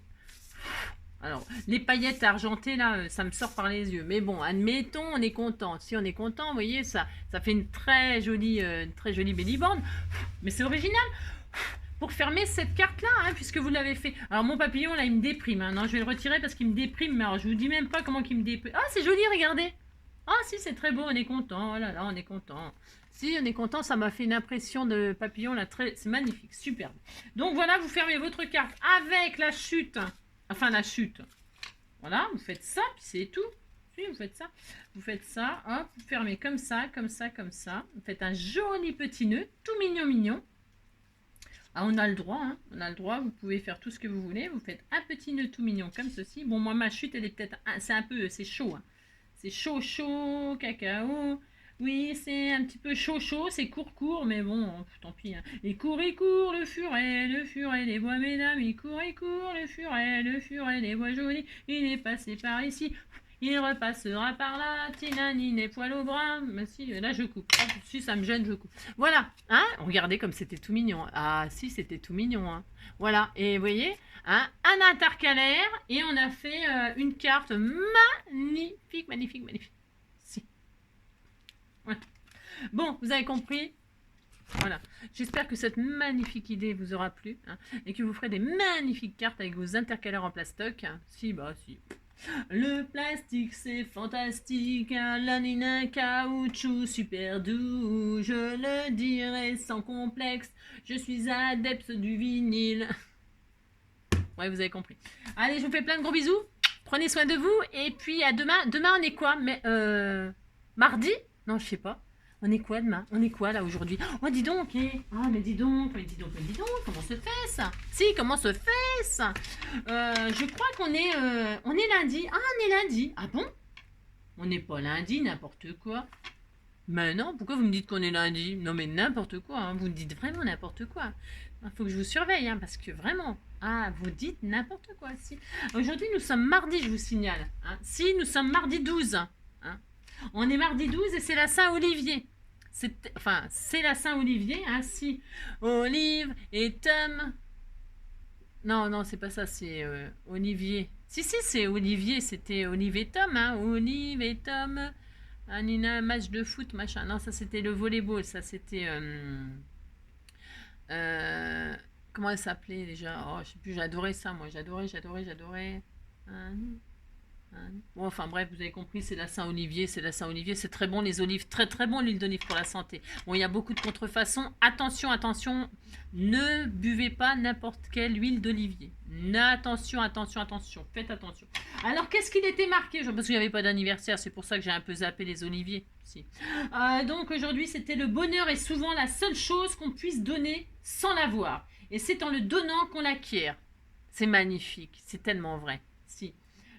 Alors, les paillettes argentées, là, ça me sort par les yeux. Mais bon, admettons, on est content. Si on est content, vous voyez, ça fait une très jolie belly band. Mais c'est original. Pour fermer cette carte-là, hein, puisque vous l'avez fait. Alors, mon papillon, là, il me déprime. Hein. Non, je vais le retirer parce qu'il me déprime. Mais alors, je vous dis même pas comment il me déprime. Ah, c'est joli, regardez. Ah, si, c'est très beau, on est content. Oh là là, on est content. Si, on est content, ça m'a fait une impression de papillon, là, c'est magnifique, superbe. Donc, voilà, vous fermez votre carte avec la chute. Enfin, la chute. Voilà, vous faites ça, puis c'est tout. Puis vous faites ça. Vous faites ça, hop, vous fermez comme ça, comme ça, comme ça. Vous faites un joli petit nœud, tout mignon, mignon. Ah, on a le droit, hein. On a le droit, vous pouvez faire tout ce que vous voulez. Vous faites un petit nœud tout mignon comme ceci. Bon, moi, ma chute, elle est peut-être... c'est chaud, hein. C'est chaud, chaud, cacao. Oui, c'est un petit peu chaud, chaud, c'est court, mais bon, tant pis. Hein. Il court, le furet des bois, mesdames. Il court, le furet des bois jaunis. Il est passé par ici, il repassera par là. Tinanine et poil au bras. Mais si, là, je coupe. Ah, si ça me gêne, je coupe. Voilà, hein, regardez comme c'était tout mignon. Ah, si, c'était tout mignon, hein. Voilà, et vous voyez, hein, un intercalaire, et on a fait une carte magnifique, magnifique, magnifique. Si. Voilà. Bon, vous avez compris? Voilà. J'espère que cette magnifique idée vous aura plu, hein, et que vous ferez des magnifiques cartes avec vos intercalaires en plastoc. Hein. Si, bah si. Le plastique c'est fantastique, un lanine caoutchouc super doux, je le dirai sans complexe, je suis adepte du vinyle. Ouais, vous avez compris. Allez, je vous fais plein de gros bisous, prenez soin de vous, et puis à demain. Demain on est quoi? Mais mardi? Non, je sais pas. On est quoi demain? On est quoi là aujourd'hui? Oh, dis donc, ah, mais dis donc, comment se fait ça? Si, comment se fait ça? Je crois on est lundi. Ah, on est lundi. Ah bon? On n'est pas lundi, n'importe quoi. Mais non, pourquoi vous me dites qu'on est lundi? Non, mais n'importe quoi, hein, vous dites vraiment n'importe quoi. Il faut que je vous surveille, hein, parce que vraiment, ah, vous dites n'importe quoi. Si. Aujourd'hui, nous sommes mardi, je vous signale. Hein. Si, nous sommes mardi 12. Hein. On est mardi 12 et c'est la Saint-Olivier. C'est la Saint-Olivier, hein, si. Olive et Tom. Non, non, c'est pas ça, c'est Olivier. Si, c'est Olivier, c'était Olive et Tom, hein. Olive et Tom. Un match de foot, machin. Non, ça c'était le volleyball, ça c'était. Euh, comment elle s'appelait déjà? Oh, je sais plus, j'adorais ça, moi. J'adorais. Hein, bon, enfin bref, vous avez compris, c'est la Saint-Olivier, c'est très bon les olives, très très bon l'huile d'olive pour la santé. Bon, il y a beaucoup de contrefaçons. Attention, attention, ne buvez pas n'importe quelle huile d'olivier. Attention, faites attention. Alors, qu'est-ce qu'il était marqué? Parce qu'il n'y avait pas d'anniversaire, c'est pour ça que j'ai un peu zappé les oliviers. Si. Donc aujourd'hui, c'était le bonheur est souvent la seule chose qu'on puisse donner sans l'avoir. Et c'est en le donnant qu'on l'acquiert. C'est magnifique, c'est tellement vrai. Si.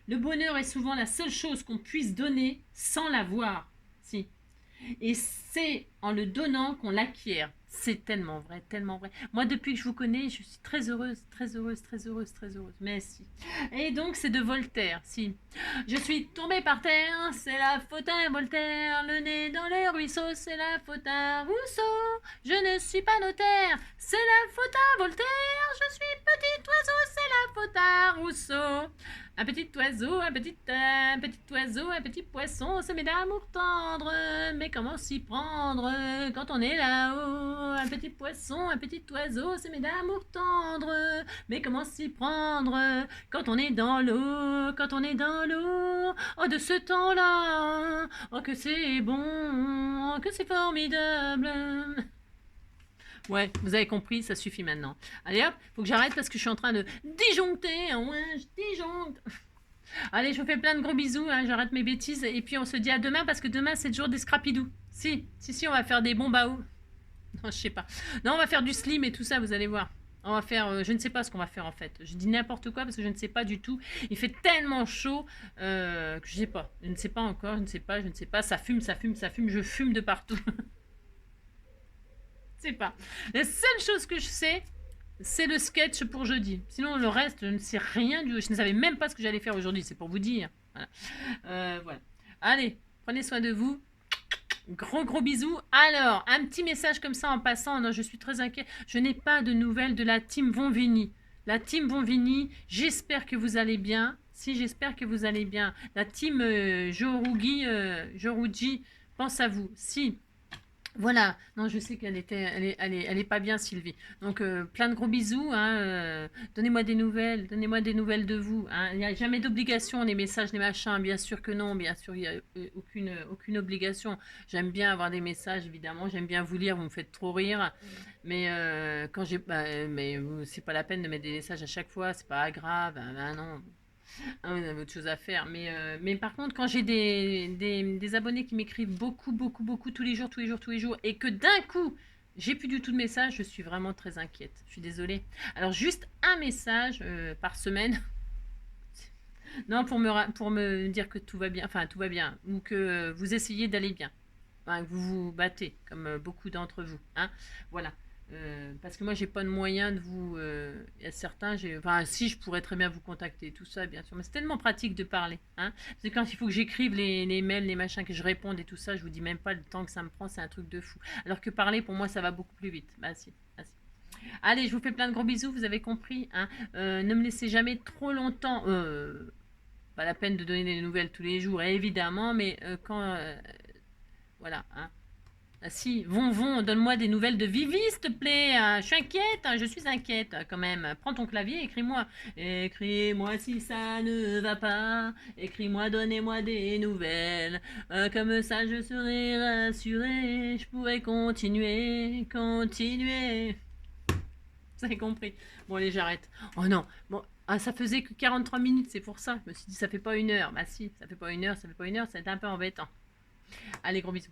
Le bonheur est souvent la seule chose qu'on puisse donner sans l'avoir. Si. Et c'est en le donnant qu'on l'acquiert. C'est tellement vrai, tellement vrai. Moi, depuis que je vous connais, je suis très heureuse. Mais si. Et donc, c'est de Voltaire, si. Je suis tombée par terre, c'est la faute à Voltaire. Le nez dans les ruisseaux, c'est la faute à Rousseau. Je ne suis pas notaire, c'est la faute à Voltaire. Je suis petit oiseau, c'est la faute à Rousseau. Un petit oiseau, un petit poisson, se met d'amour tendre. Mais comment s'y prendre quand on est là-haut? Un petit poisson, un petit oiseau, se met d'amour tendre. Mais comment s'y prendre quand on est dans l'eau? Oh, de ce temps-là, oh que c'est bon, oh que c'est formidable. Ouais, vous avez compris, ça suffit maintenant. Allez hop, faut que j'arrête parce que je suis en train de disjoncter. Ouais, je disjoncte. Allez, je vous fais plein de gros bisous, hein, j'arrête mes bêtises. Et puis on se dit à demain parce que demain c'est le jour des scrapidous. Si, on va faire des bombes à eau. Non, je sais pas. Non, on va faire du slim et tout ça, vous allez voir. On va faire, je ne sais pas ce qu'on va faire en fait. Je dis n'importe quoi parce que je ne sais pas du tout. Il fait tellement chaud que je sais pas. Je ne sais pas encore, je ne sais pas. Ça fume, je fume de partout. Je sais pas. La seule chose que je sais, c'est le sketch pour jeudi. Sinon, le reste, je ne sais rien du tout. Je ne savais même pas ce que j'allais faire aujourd'hui, c'est pour vous dire. Voilà. Voilà. Allez, prenez soin de vous. Gros bisous. Alors, un petit message comme ça en passant. Non, je suis très inquiet. Je n'ai pas de nouvelles de la team Vonvini. La team Vonvini, j'espère que vous allez bien. Si, j'espère que vous allez bien. La team Jorugi pense à vous. Si. Voilà, non, je sais qu'elle elle est pas bien, Sylvie. Donc, plein de gros bisous. Hein, donnez-moi des nouvelles de vous. Hein. Il n'y a jamais d'obligation, les messages, les machins. Bien sûr que non, bien sûr, il n'y a aucune obligation. J'aime bien avoir des messages, évidemment. J'aime bien vous lire, vous me faites trop rire. Mais c'est pas la peine de mettre des messages à chaque fois, c'est pas grave. Hein, non. Ah, on avait autre chose à faire. Mais par contre, quand j'ai des abonnés qui m'écrivent beaucoup, tous les jours, et que d'un coup, j'ai plus du tout de messages, je suis vraiment très inquiète. Je suis désolée. Alors, juste un message par semaine. Non, pour me dire que tout va bien, ou que vous essayez d'aller bien. Enfin, que vous vous battez, comme beaucoup d'entre vous. Hein, voilà. Parce que moi j'ai pas de moyen de vous. Il y a certains, si je pourrais très bien vous contacter, tout ça, bien sûr, mais c'est tellement pratique de parler. Hein, parce que quand il faut que j'écrive les mails, les machins, que je réponde et tout ça, je vous dis même pas le temps que ça me prend, c'est un truc de fou. Alors que parler, pour moi, ça va beaucoup plus vite. Bah si. Allez, je vous fais plein de gros bisous, vous avez compris. Hein, ne me laissez jamais trop longtemps. Pas la peine de donner des nouvelles tous les jours, évidemment, mais quand. Voilà. Hein. Ah si, donne-moi des nouvelles de Vivi, s'il te plaît. Je suis inquiète, je suis inquiète quand même. Prends ton clavier, écris-moi. Écris-moi si ça ne va pas. Écris-moi, donnez-moi des nouvelles. Comme ça, je serai rassurée. Je pourrai continuer. Vous avez compris. Bon, allez, j'arrête. Oh non. Bon, ça faisait que 43 minutes, c'est pour ça. Je me suis dit, ça fait pas 1 heure. Bah si, ça fait pas une heure, c'est un peu embêtant. Allez, gros bisous.